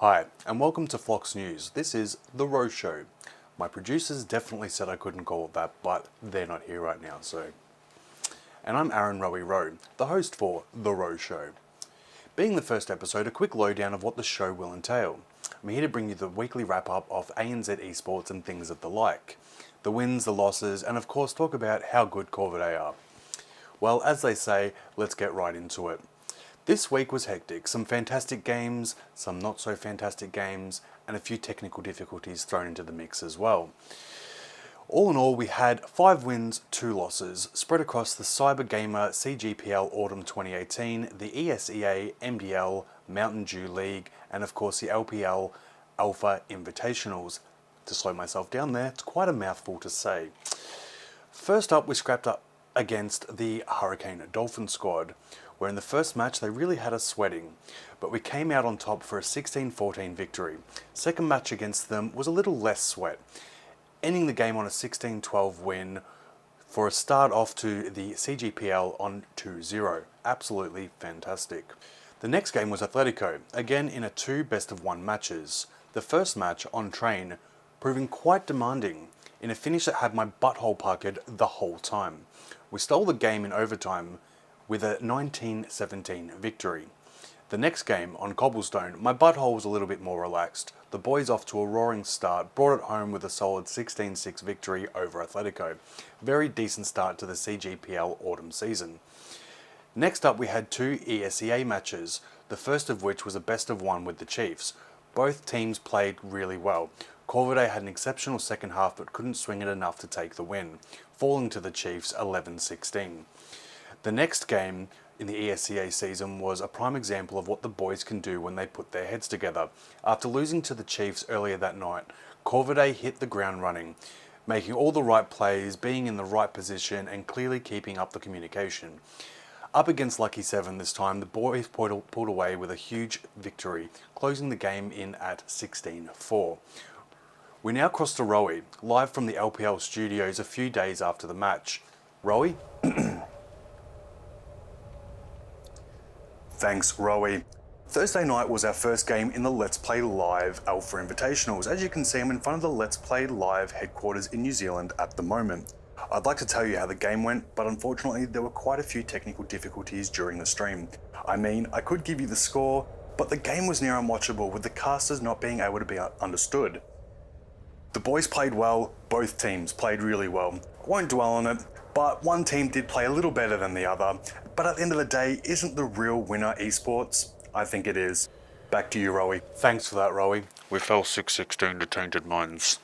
Hi, and welcome to Flox News. This is The Row Show. My producers definitely said I couldn't call it that, but they're not here right now, so... And I'm Aaron Rowie Rowe, the host for The Row Show. Being the first episode, a quick lowdown of what the show will entail. I'm here to bring you the weekly wrap-up of ANZ esports and things of the like. The wins, the losses, and of course talk about how good Corvidae are. Well, as they say, let's get right into it. This week was hectic, some fantastic games, some not so fantastic games, and a few technical difficulties thrown into the mix as well. All in all, we had 5 wins, 2 losses, spread across the Cyber Gamer CGPL Autumn 2018, the ESEA MDL Mountain Dew League, and of course the LPL Alpha Invitationals. To slow myself down there, it's quite a mouthful to say. First up, we scrapped up against the Hurricane Dolphin squad, where in the first match they really had us sweating, but we came out on top for a 16-14 victory. Second match against them was a little less sweat, ending the game on a 16-12 win for a start off to the CGPL on 2-0. Absolutely fantastic. The next game was Atletico, again in a 2 best-of-1 matches. The first match on train proving quite demanding, in a finish that had my butthole puckered the whole time. We stole the game in overtime with a 19-17 victory. The next game, on Cobblestone, my butthole was a little bit more relaxed. The boys off to a roaring start, brought it home with a solid 16-6 victory over Atletico. Very decent start to the CGPL autumn season. Next up we had 2 ESEA matches, the first of which was a best-of-1 with the Chiefs. Both teams played really well. Corvidae had an exceptional second half but couldn't swing it enough to take the win, falling to the Chiefs 11-16. The next game in the ESEA season was a prime example of what the boys can do when they put their heads together. After losing to the Chiefs earlier that night, Corvidae hit the ground running, making all the right plays, being in the right position and clearly keeping up the communication. Up against Lucky 7 this time, the boys pulled away with a huge victory, closing the game in at 16-4. We now cross to Rowie, live from the LPL studios a few days after the match. Rowie? Thanks, Rowie. Thursday night was our first game in the Let's Play Live Alpha Invitationals. As you can see, I'm in front of the Let's Play Live headquarters in New Zealand at the moment. I'd like to tell you how the game went, but unfortunately there were quite a few technical difficulties during the stream. I mean, I could give you the score, but the game was near unwatchable with the casters not being able to be understood. The boys played well, both teams played really well. I won't dwell on it, but one team did play a little better than the other. But at the end of the day, isn't the real winner esports? I think it is. Back to you, Rowie. Thanks for that, Rowie. We fell 6-16 to Tainted Minds.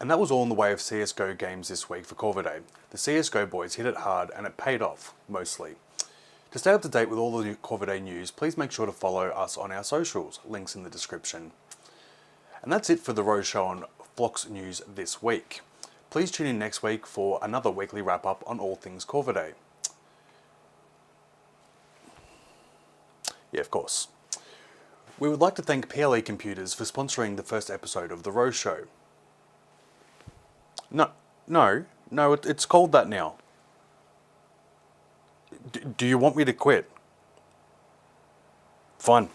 And that was all in the way of CSGO games this week for Corvidae. The CSGO boys hit it hard and it paid off, mostly. To stay up to date with all the new Corvidae news, please make sure to follow us on our socials, links in the description. And that's it for The Row Show on Flox News this week. Please tune in next week for another weekly wrap-up on all things Corvidae. Yeah, of course. We would like to thank PLE Computers for sponsoring the first episode of The Row Show. No, it's called that now. Do you want me to quit? Fine.